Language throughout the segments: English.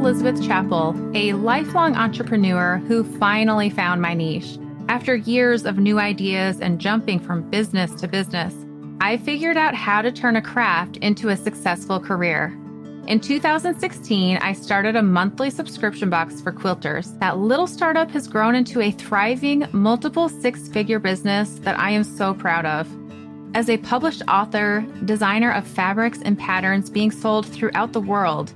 Elizabeth Chappell, a lifelong entrepreneur who finally found my niche. After years of new ideas and jumping from business to business, I figured out how to turn a craft into a successful career. In 2016, I started a monthly subscription box for quilters. That little startup has grown into a thriving, multiple six-figure business that I am so proud of. As a published author, designer of fabrics and patterns being sold throughout the world,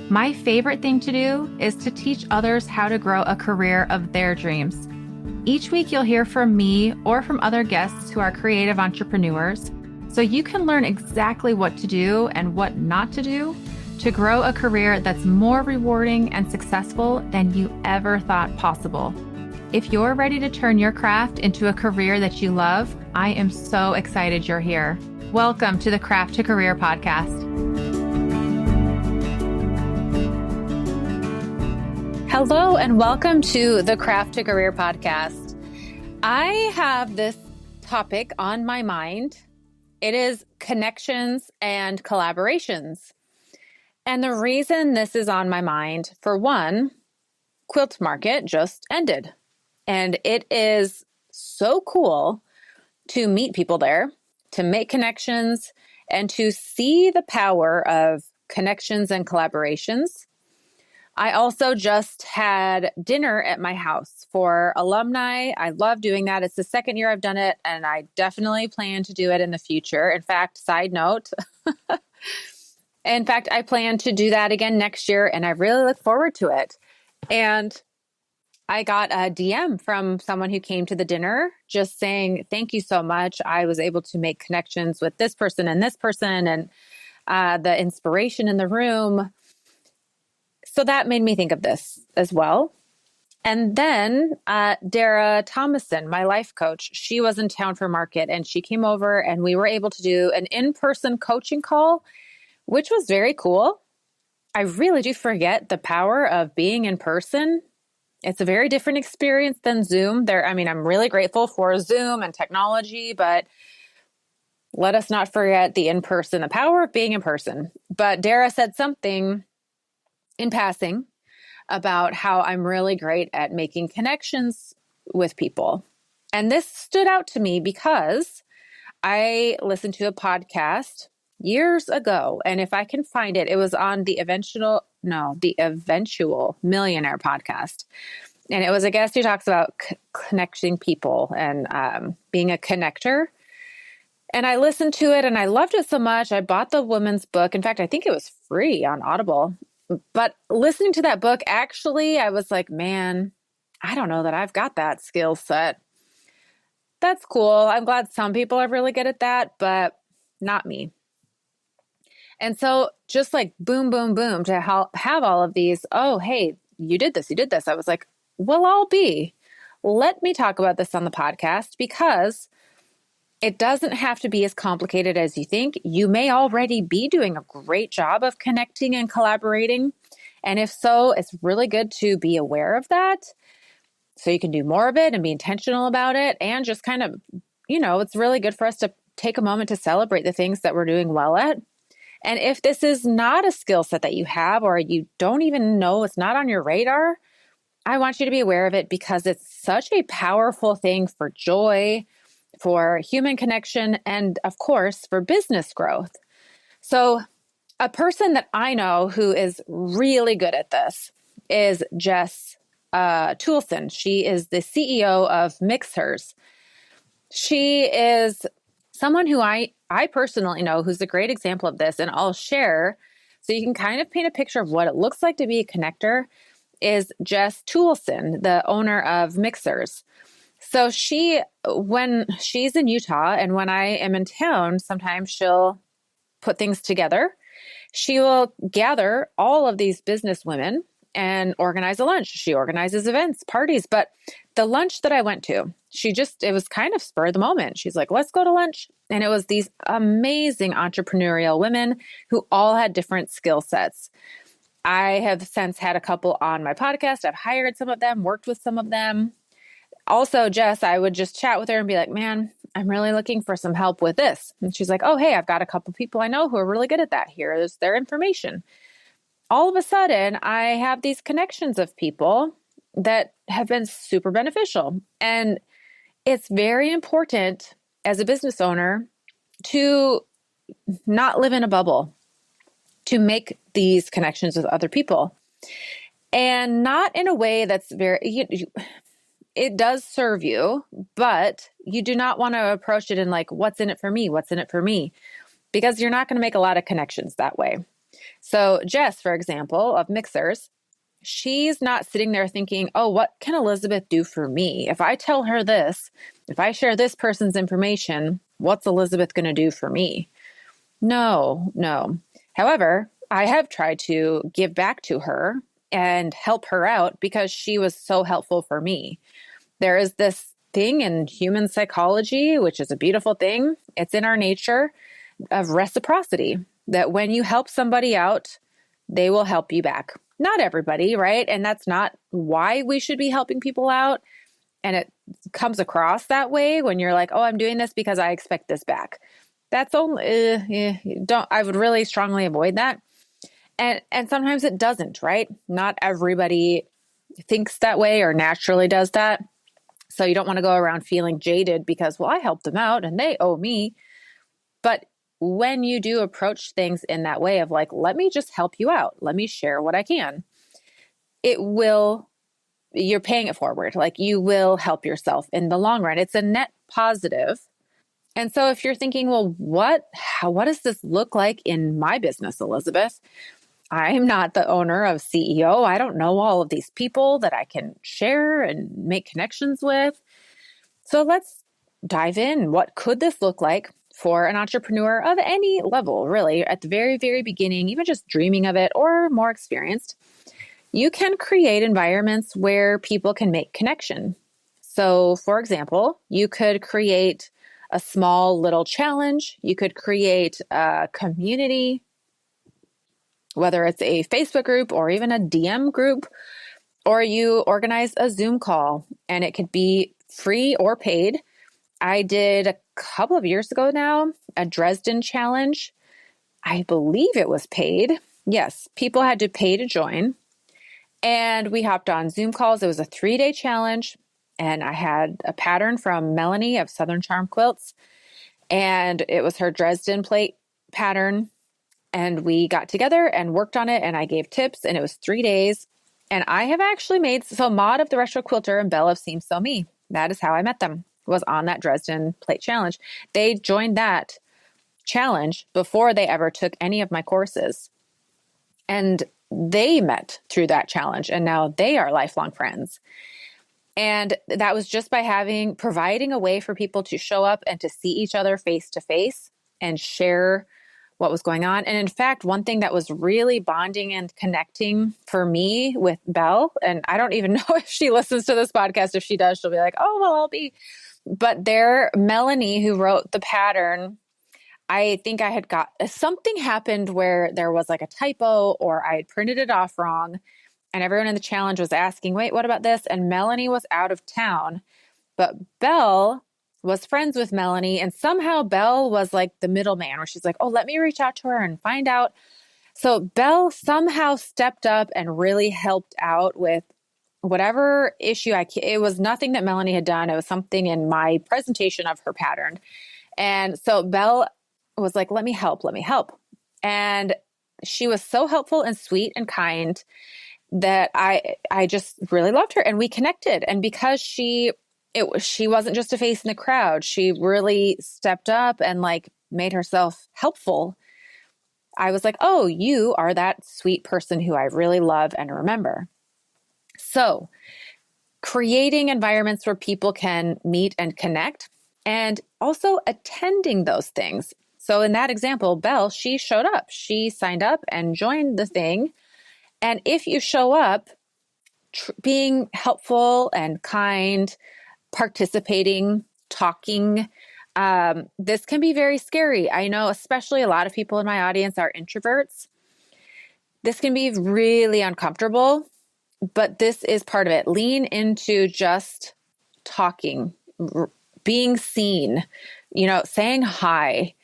my favorite thing to do is to teach others how to grow a career of their dreams. Each week, you'll hear from me or from other guests who are creative entrepreneurs, so you can learn exactly what to do and what not to do to grow a career that's more rewarding and successful than you ever thought possible. If you're ready to turn your craft into a career that you love, I am so excited you're here. Welcome to the Craft to Career podcast. Hello, and welcome to the Craft to Career podcast. I have this topic on my mind. It is connections and collaborations. And the reason this is on my mind, for one, Quilt Market just ended. And it is so cool to meet people there, to make connections, and to see the power of connections and collaborations. I also just had dinner at my house for alumni. I love doing that. It's the second year I've done it, and I definitely plan to do it in the future. In fact, side note, I plan to do that again next year, and I really look forward to it. And I got a DM from someone who came to the dinner just saying, thank you so much. I was able to make connections with this person and the inspiration in the room. So that made me think of this as well. And then Dara Thomason, my life coach, she was in town for market, and she came over and we were able to do an in-person coaching call, which was very cool. I really do forget the power of being in person. It's a very different experience than Zoom. I'm really grateful for Zoom and technology, but let us not forget the power of being in person. But Dara said something in passing about how I'm really great at making connections with people. And this stood out to me because I listened to a podcast years ago, and if I can find it, it was on the Eventual Millionaire podcast. And it was a guest who talks about connecting people and being a connector. And I listened to it and I loved it so much. I bought the woman's book. In fact, I think it was free on Audible. But listening to that book, actually, I was like, man, I don't know that I've got that skill set. That's cool. I'm glad some people are really good at that, but not me. And so just like boom, boom, boom, to have all of these, oh, hey, you did this. I was like, well, I'll be. Let me talk about this on the podcast because it doesn't have to be as complicated as you think. You may already be doing a great job of connecting and collaborating. And if so, it's really good to be aware of that so you can do more of it and be intentional about it. And just kind of, it's really good for us to take a moment to celebrate the things that we're doing well at. And if this is not a skill set that you have, or you don't even know, it's not on your radar, I want you to be aware of it because it's such a powerful thing for joy, for human connection, and of course, for business growth. So a person that I know who is really good at this is Jess Toulson. She is the CEO of Mixhers. She is someone who I personally know who's a great example of this, and I'll share so you can kind of paint a picture of what it looks like to be a connector, is Jess Toulson, the owner of Mixhers. So when she's in Utah and when I am in town, sometimes she'll put things together. She will gather all of these business women and organize a lunch. She organizes events, parties, but the lunch that I went to, it was kind of spur of the moment. She's like, let's go to lunch. And it was these amazing entrepreneurial women who all had different skill sets. I have since had a couple on my podcast. I've hired some of them, worked with some of them. Also, Jess, I would just chat with her and be like, man, I'm really looking for some help with this. And she's like, oh, hey, I've got a couple people I know who are really good at that. Here is their information. all of a sudden I have these connections of people that have been super beneficial. And it's very important as a business owner to not live in a bubble, to make these connections with other people, and not in a way that's it does serve you, but you do not want to approach it in like, what's in it for me? What's in it for me? Because you're not going to make a lot of connections that way. So Jess, for example, of Mixers, she's not sitting there thinking, oh, what can Elizabeth do for me? If I tell her this, if I share this person's information, what's Elizabeth going to do for me? No, no. However, I have tried to give back to her and help her out because she was so helpful for me. There is this thing in human psychology, which is a beautiful thing. It's in our nature of reciprocity, that when you help somebody out, they will help you back. Not everybody, right? And that's not why we should be helping people out. And it comes across that way when you're like, oh, I'm doing this because I expect this back. That's only, I would really strongly avoid that. And sometimes it doesn't, right? Not everybody thinks that way or naturally does that. So you don't want to go around feeling jaded because, well, I helped them out and they owe me. But when you do approach things in that way of like, let me just help you out, let me share what I can, you're paying it forward. Like you will help yourself in the long run. It's a net positive. And so if you're thinking, well, what does this look like in my business, Elizabeth? I'm not the owner of CEO. I don't know all of these people that I can share and make connections with. So let's dive in. What could this look like for an entrepreneur of any level, really, at the very, very beginning, even just dreaming of it or more experienced? You can create environments where people can make connection. So, for example, you could create a small little challenge. You could create a community, whether it's a Facebook group or even a DM group, or you organize a Zoom call, and it could be free or paid. I did a couple of years ago now, a Dresden challenge. I believe it was paid. Yes, people had to pay to join. And we hopped on Zoom calls. It was a 3-day challenge. And I had a pattern from Melanie of Southern Charm Quilts. And it was her Dresden plate pattern. And we got together and worked on it. And I gave tips. And it was 3 days. And I have actually made, so Maud of the Retro Quilter and Belle of Seam Sew Me, that is how I met them, was on that Dresden plate challenge. They joined that challenge before they ever took any of my courses. And they met through that challenge, and now they are lifelong friends. And that was just by providing a way for people to show up and to see each other face to face and share what was going on. And in fact, one thing that was really bonding and connecting for me with Belle, and I don't even know if she listens to this podcast. If she does, she'll be like, oh, well, I'll be. But Melanie, who wrote the pattern, I think I had something happened where there was like a typo or I had printed it off wrong. And everyone in the challenge was asking, wait, what about this? And Melanie was out of town, but Belle was friends with Melanie. And somehow Belle was like the middleman where she's like, oh, let me reach out to her and find out. So Belle somehow stepped up and really helped out with whatever issue it was nothing that Melanie had done. It was something in my presentation of her pattern. And so Belle was like, let me help. And she was so helpful and sweet and kind that I just really loved her, and we connected. And because she wasn't just a face in the crowd, she really stepped up and like made herself helpful. I was like, oh, you are that sweet person who I really love and remember. So creating environments where people can meet and connect, and also attending those things. So in that example, Belle, she showed up. She signed up and joined the thing. And if you show up, being helpful and kind, participating, talking, this can be very scary. I know, especially a lot of people in my audience are introverts. This can be really uncomfortable, but this is part of it. Lean into just talking, being seen, saying hi.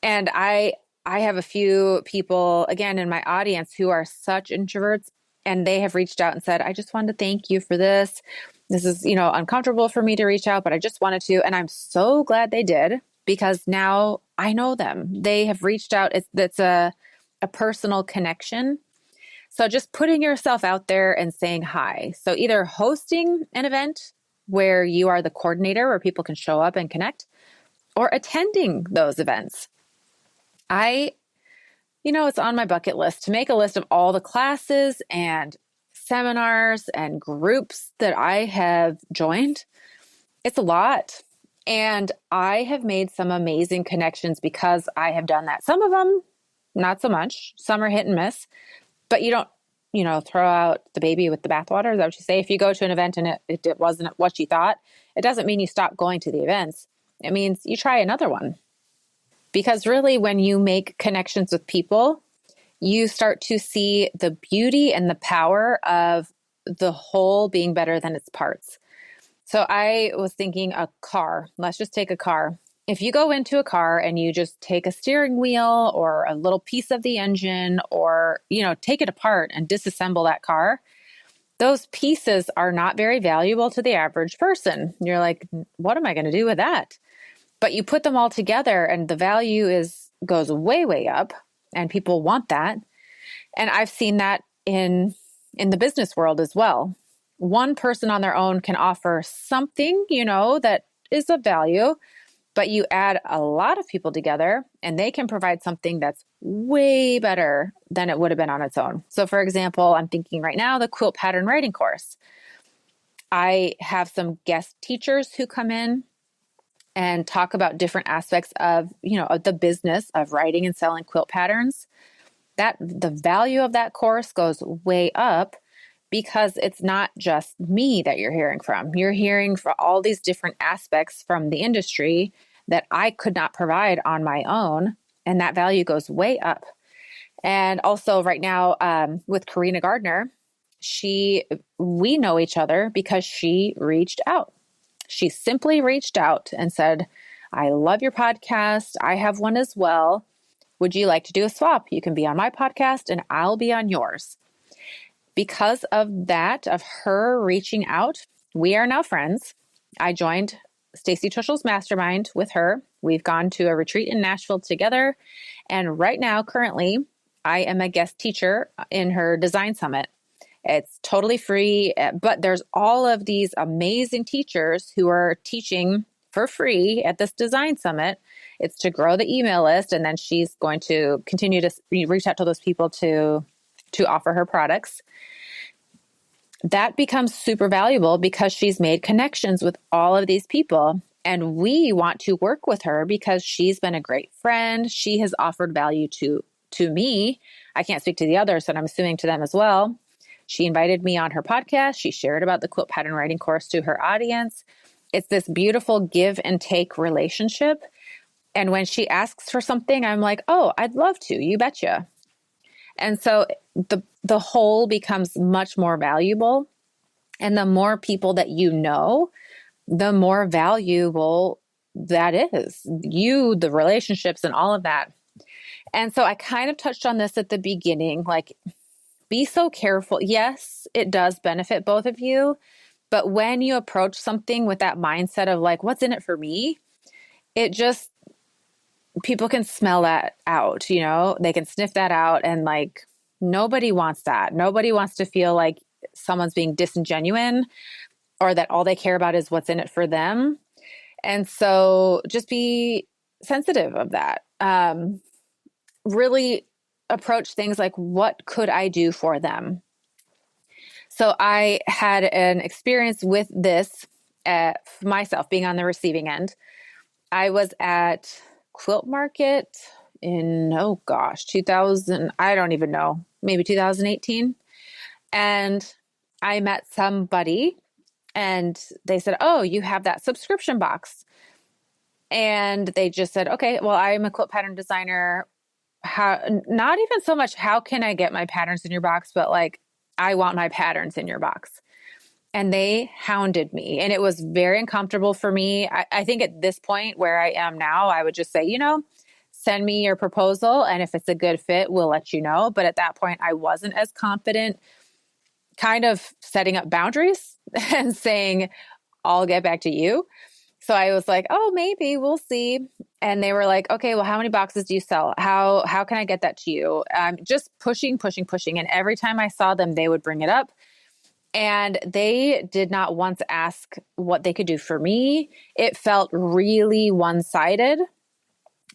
And I I have a few people, again, in my audience who are such introverts, and they have reached out and said, I just wanted to thank you for this. This is, uncomfortable for me to reach out, but I just wanted to. And I'm so glad they did because now I know them. They have reached out. It's a personal connection. So just putting yourself out there and saying hi. So either hosting an event where you are the coordinator where people can show up and connect, or attending those events. It's on my bucket list to make a list of all the classes and seminars and groups that I have joined. It's a lot. And I have made some amazing connections because I have done that. Some of them, not so much. Some are hit and miss, but you don't, throw out the baby with the bathwater. Is that what you say? If you go to an event and it wasn't what you thought, it doesn't mean you stop going to the events. It means you try another one. Because really, when you make connections with people, you start to see the beauty and the power of the whole being better than its parts. So I was thinking a car. Let's just take a car. If you go into a car and you just take a steering wheel or a little piece of the engine or, take it apart and disassemble that car, those pieces are not very valuable to the average person. You're like, what am I going to do with that? But you put them all together and the value goes way, way up, and people want that. And I've seen that in the business world as well. One person on their own can offer something, that is of value, but you add a lot of people together and they can provide something that's way better than it would have been on its own. So for example, I'm thinking right now, the quilt pattern writing course. I have some guest teachers who come in and talk about different aspects of the business of writing and selling quilt patterns. That the value of that course goes way up because it's not just me that you're hearing from. You're hearing for all these different aspects from the industry that I could not provide on my own. And that value goes way up. And also right now with Karina Gardner, we know each other because she reached out. She simply reached out and said, I love your podcast. I have one as well. Would you like to do a swap? You can be on my podcast and I'll be on yours. Because of that, of her reaching out, we are now friends. I joined Stacy Tuschel's mastermind with her. We've gone to a retreat in Nashville together. And right now, currently, I am a guest teacher in her design summit. It's totally free, but there's all of these amazing teachers who are teaching for free at this design summit. It's to grow the email list, and then she's going to continue to reach out to those people to offer her products. That becomes super valuable because she's made connections with all of these people, and we want to work with her because she's been a great friend. She has offered value to me. I can't speak to the others, but I'm assuming to them as well. She invited me on her podcast. She shared about the quilt pattern writing course to her audience. It's this beautiful give and take relationship. And when she asks for something, I'm like, oh, I'd love to. You betcha. And so the whole becomes much more valuable. And the more people that you know, the more valuable that is. The relationships and all of that. And so I kind of touched on this at the beginning, like, be so careful. Yes, it does benefit both of you. But when you approach something with that mindset of like, what's in it for me? People can smell that out, they can sniff that out. And like, nobody wants that. Nobody wants to feel like someone's being disingenuous or that all they care about is what's in it for them. And so just be sensitive of that. Really approach things like, what could I do for them? So I had an experience with this myself being on the receiving end. I was at Quilt Market in, 2000, I don't even know, maybe 2018. And I met somebody and they said, oh, you have that subscription box. And they just said, okay, well, I'm a quilt pattern designer. Not even so much, how can I get my patterns in your box, but like, I want my patterns in your box. And they hounded me. And it was very uncomfortable for me. I think at this point where I am now, I would just say, send me your proposal. And if it's a good fit, we'll let you know. But at that point, I wasn't as confident kind of setting up boundaries and saying, I'll get back to you. So I was like, oh, maybe we'll see. And they were like, okay, well, how many boxes do you sell? How can I get that to you? Just pushing, pushing, pushing. And every time I saw them, they would bring it up. And they did not once ask what they could do for me. It felt really one-sided.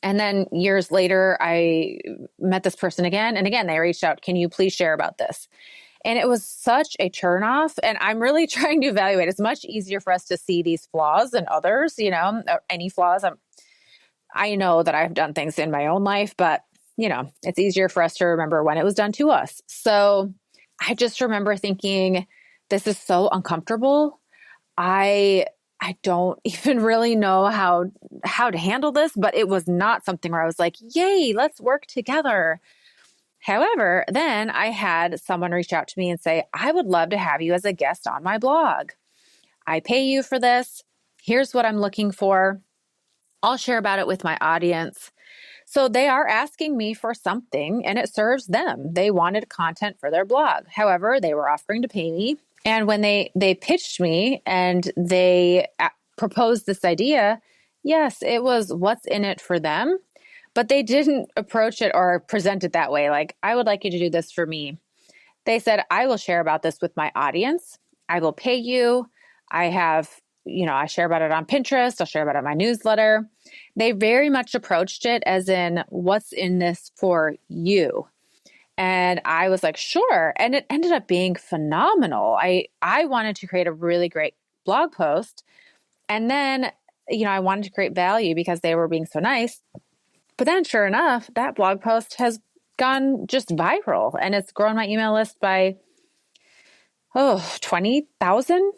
And then years later, I met this person again. And again, they reached out, can you please share about this? And it was such a turnoff. And I'm really trying to evaluate. It's much easier for us to see these flaws than others, or any flaws. I know that I've done things in my own life, but it's easier for us to remember when it was done to us. So I just remember thinking, this is so uncomfortable. I don't even really know how to handle this, but it was not something where I was like, yay, let's work together. However, then I had someone reach out to me and say, I would love to have you as a guest on my blog. I pay you for this. Here's what I'm looking for. I'll share about it with my audience. So they are asking me for something and it serves them. They wanted content for their blog. However, they were offering to pay me. And when they pitched me and they proposed this idea, yes, it was what's in it for them. But they didn't approach it or present it that way. Like, I would like you to do this for me. They said, I will share about this with my audience. I will pay you. I have, I share about it on Pinterest. I'll share about it in my newsletter. They very much approached it as in, what's in this for you? And I was like, sure. And it ended up being phenomenal. I wanted to create a really great blog post. And then, I wanted to create value because they were being so nice. But then sure enough, that blog post has gone just viral and it's grown my email list by, 20,000.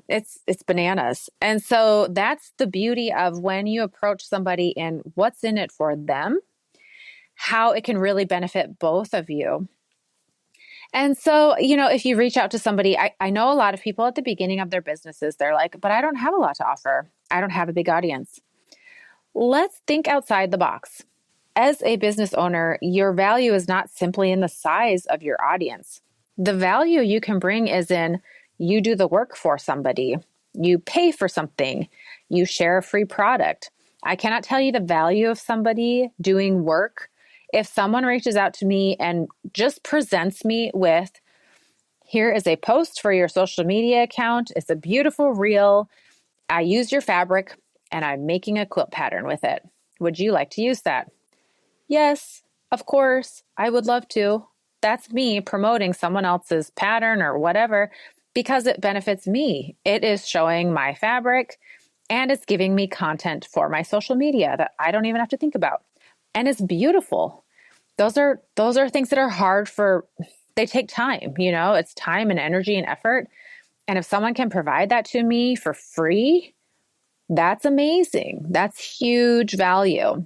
It's bananas. And so that's the beauty of when you approach somebody in what's in it for them, how it can really benefit both of you. And so, if you reach out to somebody, I know a lot of people at the beginning of their businesses, they're like, but I don't have a lot to offer. I don't have a big audience. Let's think outside the box. As a business owner, your value is not simply in the size of your audience. The value you can bring is in you do the work for somebody, you pay for something, you share a free product. I cannot tell you the value of somebody doing work. If someone reaches out to me and just presents me with, here is a post for your social media account. It's a beautiful reel. I use your fabric and I'm making a quilt pattern with it. Would you like to use that? Yes, of course. I would love to. That's me promoting someone else's pattern or whatever because it benefits me. It is showing my fabric and it's giving me content for my social media that I don't even have to think about. And it's beautiful. Those are things that are hard they take time, it's time and energy and effort. And if someone can provide that to me for free, that's amazing. That's huge value.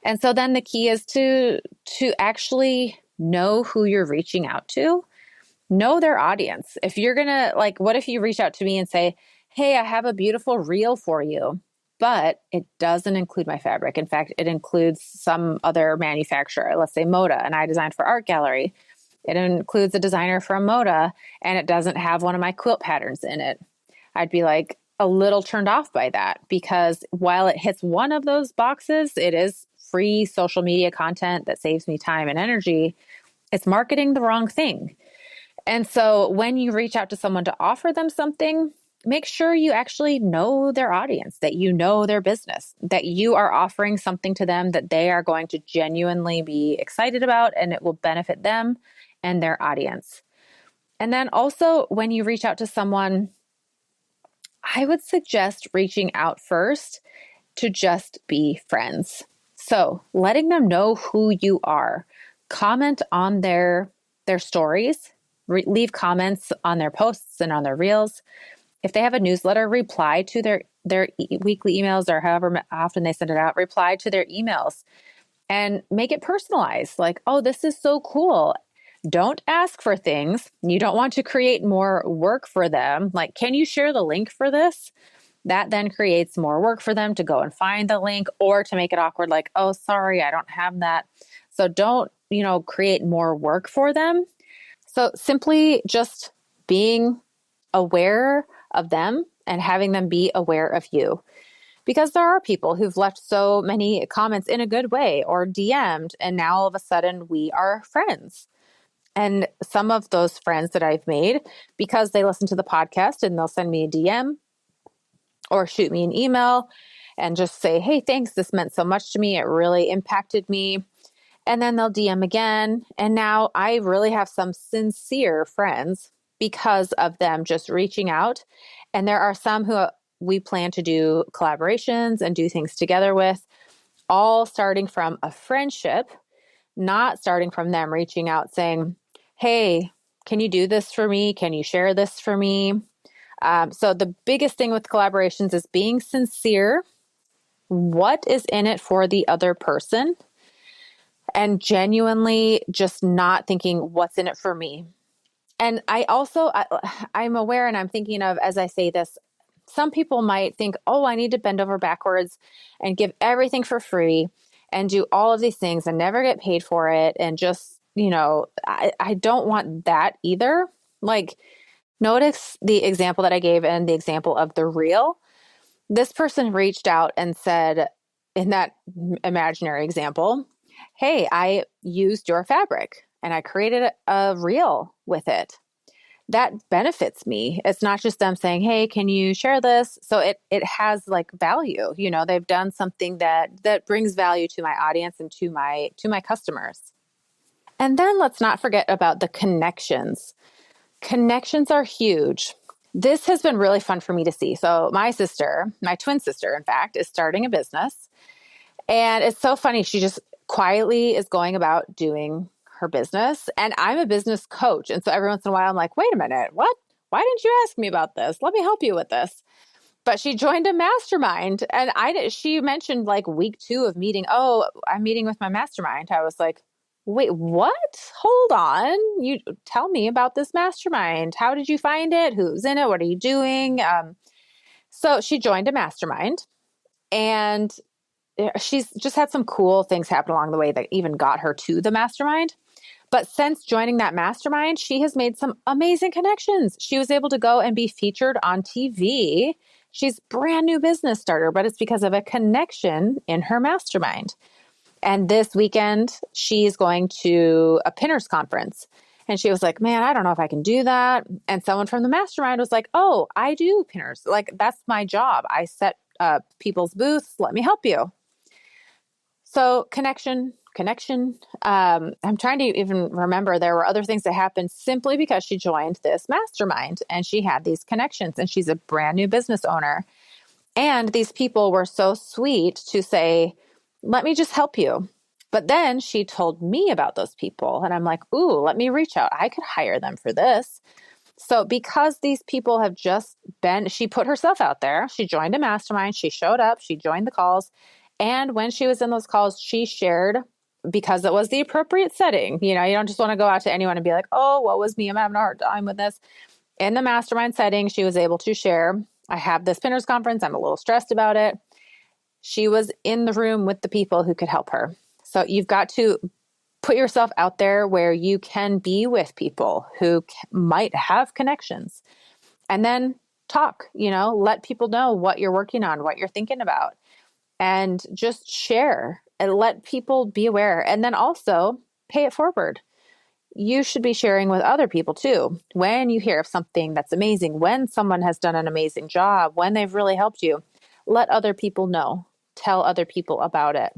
And so then the key is to actually know who you're reaching out to, know their audience. If you're going to what if you reach out to me and say, hey, I have a beautiful reel for you, but it doesn't include my fabric. In fact, it includes some other manufacturer, let's say Moda, and I designed for Art Gallery. It includes a designer from Moda and it doesn't have one of my quilt patterns in it. I'd be like a little turned off by that because while it hits one of those boxes, it is free social media content that saves me time and energy. It's marketing the wrong thing. And so when you reach out to someone to offer them something, make sure you actually know their audience, that you know their business, that you are offering something to them that they are going to genuinely be excited about and it will benefit them and their audience. And then also when you reach out to someone, I would suggest reaching out first to just be friends. So letting them know who you are, comment on their stories, leave comments on their posts and on their reels. If they have a newsletter, reply to their weekly emails or however often they send it out, reply to their emails and make it personalized. Like, oh, this is so cool. Don't ask for things. You don't want to create more work for them. Like, can you share the link for this? that then creates more work for them to go and find the link or to make it awkward, like, oh, sorry, I don't have that. So don't, create more work for them. So simply just being aware of them and having them be aware of you. Because there are people who've left so many comments in a good way or DM'd, and now all of a sudden we are friends. And some of those friends that I've made, because they listen to the podcast and they'll send me a DM or shoot me an email and just say, hey, thanks, this meant so much to me. It really impacted me. And then they'll DM again. And now I really have some sincere friends because of them just reaching out. And there are some who we plan to do collaborations and do things together with, all starting from a friendship, not starting from them reaching out saying, hey, can you do this for me? Can you share this for me? So the biggest thing with collaborations is being sincere. What is in it for the other person? And genuinely just not thinking what's in it for me. And I'm aware, and I'm thinking of, as I say this, some people might think, oh, I need to bend over backwards and give everything for free and do all of these things and never get paid for it. And just, I don't want that either. Like, notice the example that I gave and the example of the reel. This person reached out and said, in that imaginary example, hey, I used your fabric and I created a reel with it. That benefits me. It's not just them saying, hey, can you share this? So it has like value. They've done something that brings value to my audience and to my customers. And then let's not forget about the connections. Connections are huge. This has been really fun for me to see. So my twin sister, in fact, is starting a business. And it's so funny. She just quietly is going about doing her business. And I'm a business coach. And so every once in a while, I'm like, wait a minute, what? Why didn't you ask me about this? Let me help you with this. But she joined a mastermind. And she mentioned like week 2 of meeting. Oh, I'm meeting with my mastermind. I was like, wait, what? Hold on. You tell me about this mastermind. How did you find it? Who's in it? What are you doing? So she joined a mastermind, and she's just had some cool things happen along the way that even got her to the mastermind. But since joining that mastermind, she has made some amazing connections. She was able to go and be featured on TV. She's brand new business starter, but it's because of a connection in her mastermind. And this weekend, she's going to a pinners conference. And she was like, man, I don't know if I can do that. And someone from the mastermind was like, oh, I do pinners. Like, that's my job. I set up people's booths. Let me help you. So connection. I'm trying to even remember, there were other things that happened simply because she joined this mastermind and she had these connections, and she's a brand new business owner. And these people were so sweet to say, let me just help you. But then she told me about those people, and I'm like, ooh, let me reach out. I could hire them for this. So because these people have just she put herself out there, she joined a mastermind, she showed up, she joined the calls. And when she was in those calls, she shared, because it was the appropriate setting. You don't just want to go out to anyone and be like, oh, what was me? I'm having a hard time with this. In the mastermind setting, she was able to share, I have this pinners conference. I'm a little stressed about it. She was in the room with the people who could help her. So you've got to put yourself out there where you can be with people who might have connections, and then talk, let people know what you're working on, what you're thinking about, and just share and let people be aware. And then also pay it forward. You should be sharing with other people too. When you hear of something that's amazing, when someone has done an amazing job, when they've really helped you, let other people know. Tell other people about it.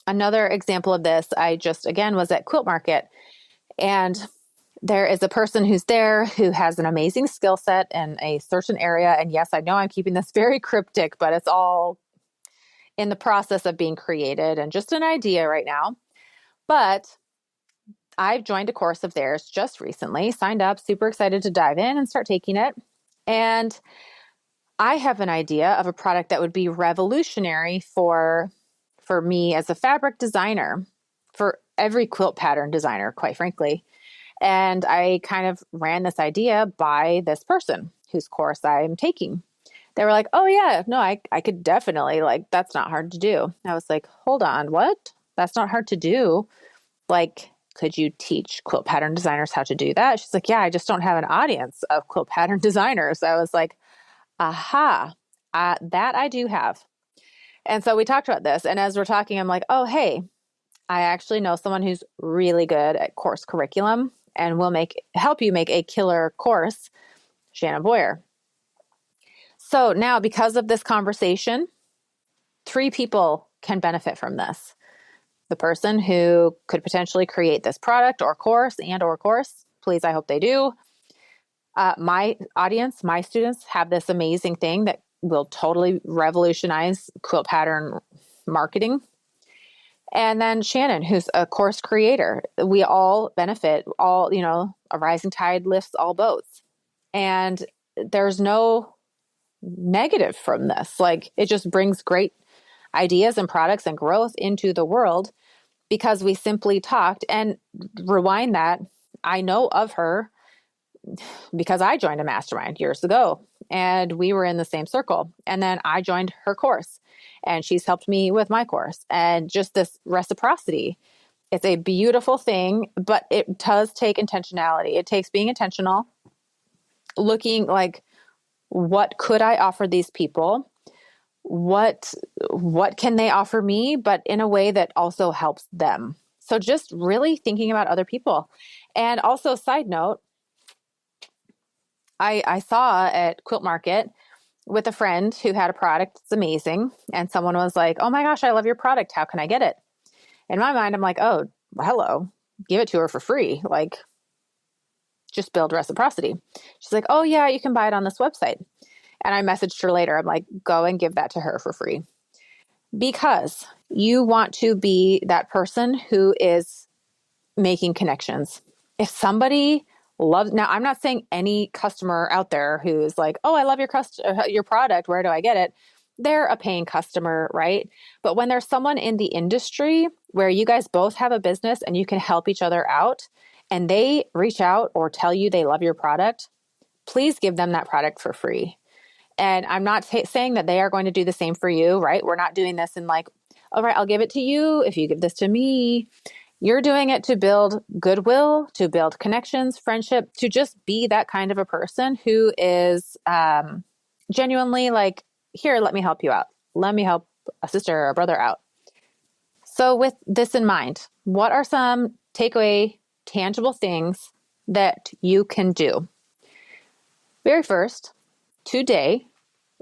Another example of this, I just, again, was at Quilt Market, and there is a person who's there who has an amazing skill set in a certain area. And yes, I know I'm keeping this very cryptic, but it's all in the process of being created and just an idea right now. But I've joined a course of theirs just recently, signed up, super excited to dive in and start taking it. And I have an idea of a product that would be revolutionary for me as a fabric designer, for every quilt pattern designer, quite frankly. And I kind of ran this idea by this person whose course I'm taking. They were like, oh yeah, no, I could definitely, like, that's not hard to do. I was like, hold on, what? That's not hard to do. Like, could you teach quilt pattern designers how to do that? She's like, yeah, I just don't have an audience of quilt pattern designers. I was like, aha, that I do have. And so we talked about this. And as we're talking, I'm like, oh, hey, I actually know someone who's really good at course curriculum and will help you make a killer course, Shannon Boyer. So now, because of this conversation, 3 people can benefit from this. The person who could potentially create this product or course please, I hope they do. My audience, my students have this amazing thing that will totally revolutionize quilt pattern marketing. And then Shannon, who's a course creator. We all benefit, a rising tide lifts all boats. And there's no negative from this. Like, it just brings great ideas and products and growth into the world because we simply talked. And rewind that, I know of her because I joined a mastermind years ago and we were in the same circle. And then I joined her course and she's helped me with my course, and just this reciprocity. It's a beautiful thing, but it does take intentionality. It takes being intentional, looking like, what could I offer these people? What can they offer me, but in a way that also helps them? So just really thinking about other people. And also, side note, I saw at Quilt Market with a friend who had a product that's amazing, and someone was like, oh my gosh, I love your product. How can I get it? In my mind, I'm like, oh, well, hello, give it to her for free. Like, just build reciprocity. She's like, oh yeah, you can buy it on this website. And I messaged her later. I'm like, go and give that to her for free. Because you want to be that person who is making connections. If somebody loves, now I'm not saying any customer out there who's like, oh, I love your product, where do I get it? They're a paying customer, right? But when there's someone in the industry where you guys both have a business and you can help each other out, and they reach out or tell you they love your product, please give them that product for free. And I'm not saying that they are going to do the same for you, right? We're not doing this in like, all right, I'll give it to you if you give this to me. You're doing it to build goodwill, to build connections, friendship, to just be that kind of a person who is genuinely like, here, let me help you out. Let me help a sister or a brother out. So with this in mind, what are some takeaway, tangible things that you can do? Very first, today,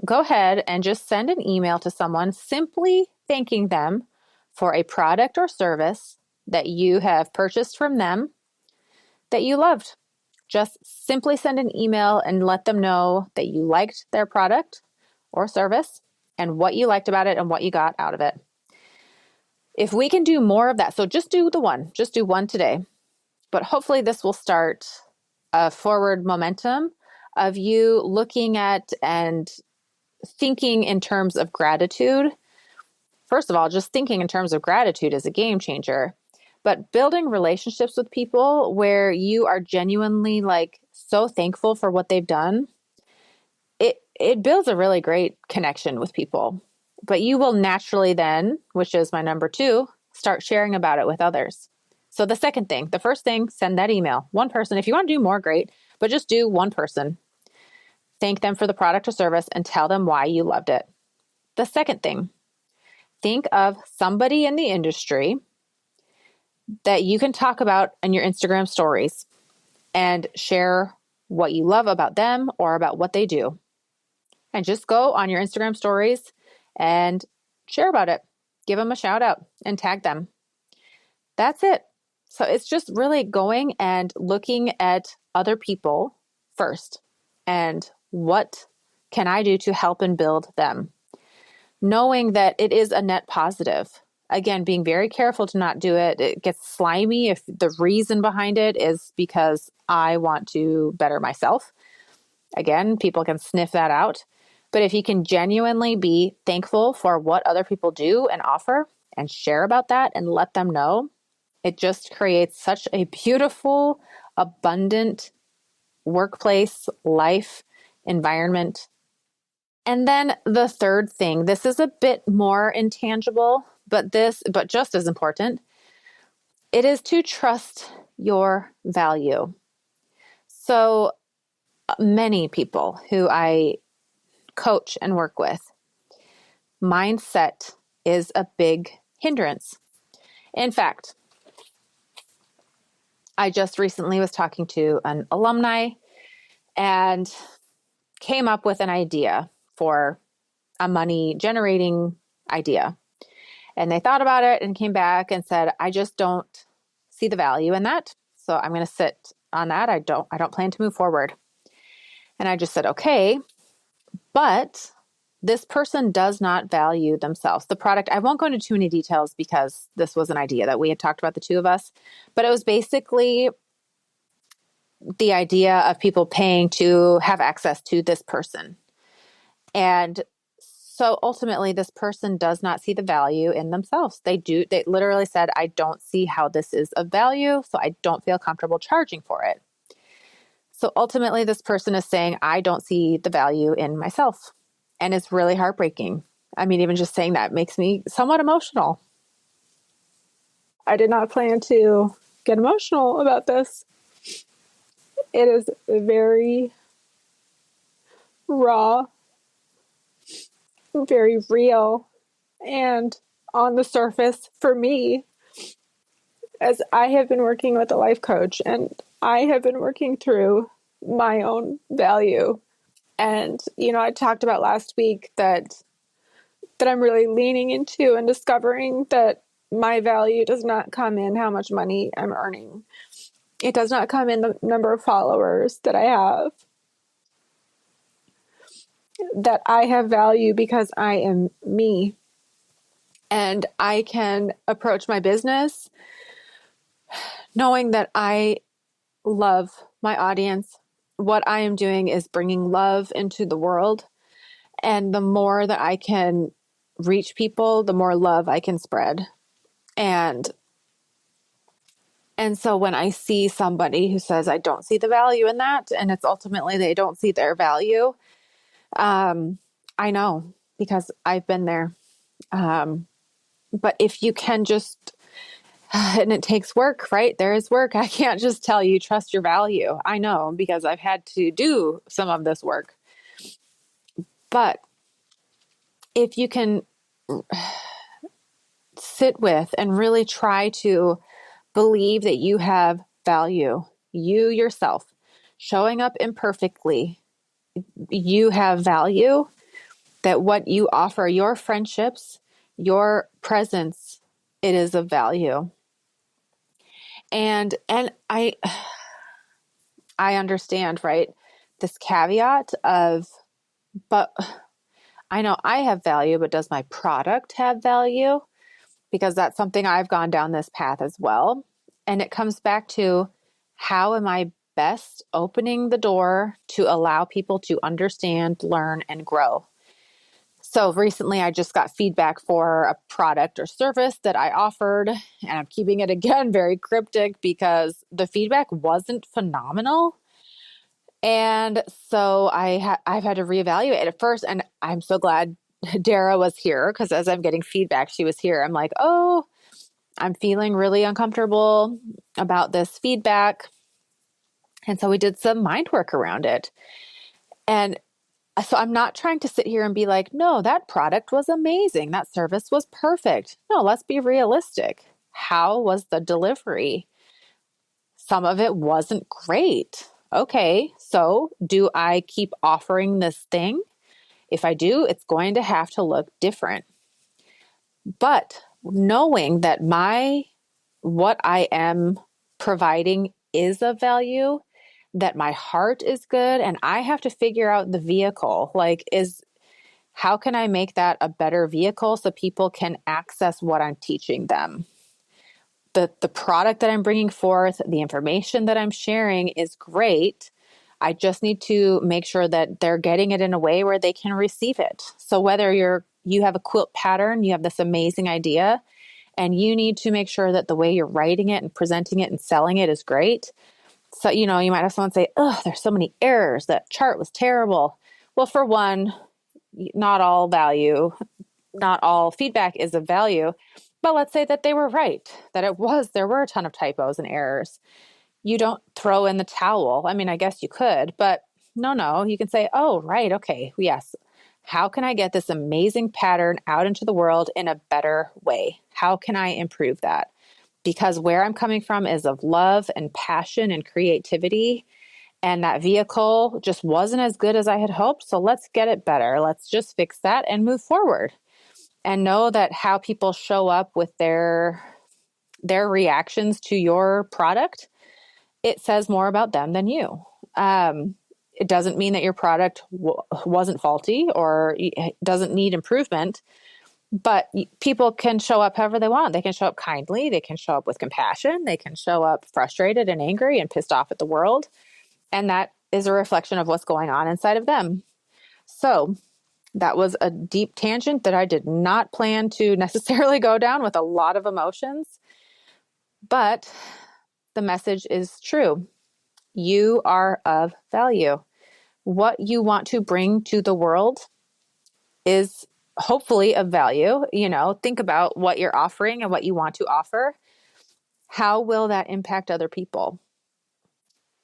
go ahead and just send an email to someone simply thanking them for a product or service that you have purchased from them that you loved. Just simply send an email and let them know that you liked their product or service and what you liked about it and what you got out of it. If we can do more of that, so just do one today. But hopefully this will start a forward momentum of you looking at and thinking in terms of gratitude. First of all, just thinking in terms of gratitude is a game changer. But building relationships with people where you are genuinely like so thankful for what they've done, it builds a really great connection with people. But you will naturally then, which is my number 2, start sharing about it with others. So the first thing, send that email. One person. If you want to do more, great, but just do one person. Thank them for the product or service and tell them why you loved it. The second thing, think of somebody in the industry that you can talk about in your Instagram stories and share what you love about them or about what they do. And just go on your Instagram stories and share about it. Give them a shout out and tag them. That's it. So it's just really going and looking at other people first and what can I do to help and build them? Knowing that it is a net positive. Again, being very careful to not do it. It gets slimy if the reason behind it is because I want to better myself. Again, people can sniff that out. But if you can genuinely be thankful for what other people do and offer and share about that and let them know, it just creates such a beautiful, abundant workplace, life, environment. And then the third thing, this is a bit more intangible, but just as important, it is to trust your value. So many people who I coach and work with, mindset is a big hindrance. In fact, I just recently was talking to an alumni and came up with an idea for a money generating idea. And they thought about it and came back and said, I just don't see the value in that. So I'm going to sit on that. I don't plan to move forward. And I just said, okay, but this person does not value themselves. The product, I won't go into too many details because this was an idea that we had talked about, the two of us, but it was basically the idea of people paying to have access to this person. And so ultimately, this person does not see the value in themselves. They literally said, I don't see how this is of value, so I don't feel comfortable charging for it. So ultimately, this person is saying, I don't see the value in myself. And it's really heartbreaking. I mean, even just saying that makes me somewhat emotional. I did not plan to get emotional about this. It is very raw, very real, and on the surface for me, as I have been working with a life coach and I have been working through my own value. And, I talked about last week that I'm really leaning into and discovering that my value does not come in how much money I'm earning. It does not come in the number of followers that I have. That I have value because I am me. And I can approach my business knowing that I love my audience. What I am doing is bringing love into the world. And the more that I can reach people, the more love I can spread. And so when I see somebody who says, I don't see the value in that, and it's ultimately they don't see their value, I know because I've been there. But if you can just, and it takes work, right? There is work. I can't just tell you, trust your value. I know because I've had to do some of this work. But if you can sit with and really try to believe that you have value, you yourself, showing up imperfectly, you have value, that what you offer, your friendships, your presence, it is of value. And I understand, right? This caveat of, but I know I have value, but does my product have value? Because that's something I've gone down this path as well. And it comes back to, how am I best opening the door to allow people to understand, learn, and grow? So recently I just got feedback for a product or service that I offered, and I'm keeping it again very cryptic because the feedback wasn't phenomenal. And so I've had to reevaluate it at first, and I'm so glad Dara was here because as I'm getting feedback, she was here. I'm like, oh, I'm feeling really uncomfortable about this feedback. And so we did some mind work around it. And so I'm not trying to sit here and be like, no, that product was amazing. That service was perfect. No, let's be realistic. How was the delivery? Some of it wasn't great. Okay, so do I keep offering this thing? If I do, it's going to have to look different. But knowing that what I am providing is of value, that my heart is good, and I have to figure out the vehicle, how can I make that a better vehicle so people can access what I'm teaching them? The product that I'm bringing forth, the information that I'm sharing is great. I just need to make sure that they're getting it in a way where they can receive it. So whether you have a quilt pattern, you have this amazing idea, and you need to make sure that the way you're writing it and presenting it and selling it is great. So, you might have someone say, oh, there's so many errors. That chart was terrible. Well, for one, not all value, not all feedback is of value, but let's say that they were right, that there were a ton of typos and errors. You don't throw in the towel. I mean, I guess you could, but no, you can say, oh, right. Okay. Yes. How can I get this amazing pattern out into the world in a better way? How can I improve that? Because where I'm coming from is of love and passion and creativity. And that vehicle just wasn't as good as I had hoped. So let's get it better. Let's just fix that and move forward. And know that how people show up with their reactions to your product, it says more about them than you. It doesn't mean that your product wasn't faulty or doesn't need improvement, but people can show up however they want. They can show up kindly. They can show up with compassion. They can show up frustrated and angry and pissed off at the world. And that is a reflection of what's going on inside of them. So that was a deep tangent that I did not plan to necessarily go down, with a lot of emotions. But the message is true. You are of value. What you want to bring to the world is hopefully of value. Think about what you're offering and what you want to offer. How will that impact other people?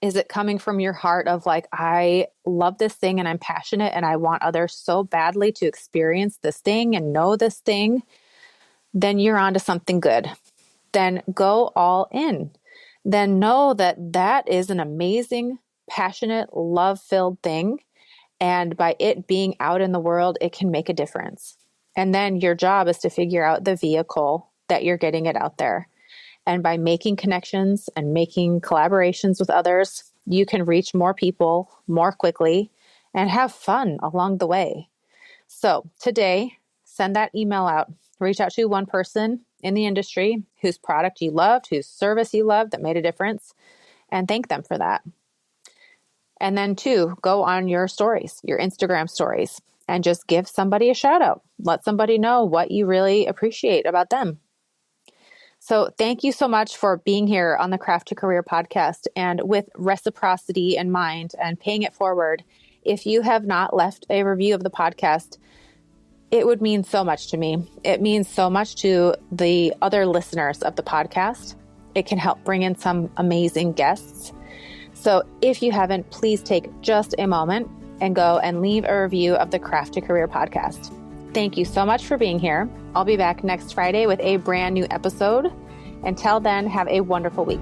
Is it coming from your heart of like, I love this thing and I'm passionate and I want others so badly to experience this thing and know this thing? Then you're onto something good. Then go all in. Then know that that is an amazing, passionate, love-filled thing. And by it being out in the world, it can make a difference. And then your job is to figure out the vehicle that you're getting it out there. And by making connections and making collaborations with others, you can reach more people more quickly and have fun along the way. So today, send that email out. Reach out to one person in the industry whose product you loved, whose service you loved that made a difference, and thank them for that. And then 2, go on your stories, your Instagram stories, and just give somebody a shout out. Let somebody know what you really appreciate about them. So thank you so much for being here on the Craft to Career podcast, and with reciprocity in mind and paying it forward. If you have not left a review of the podcast, it would mean so much to me. It means so much to the other listeners of the podcast. It can help bring in some amazing guests. So if you haven't, please take just a moment and go and leave a review of the Craft to Career podcast. Thank you so much for being here. I'll be back next Friday with a brand new episode. Until then, have a wonderful week.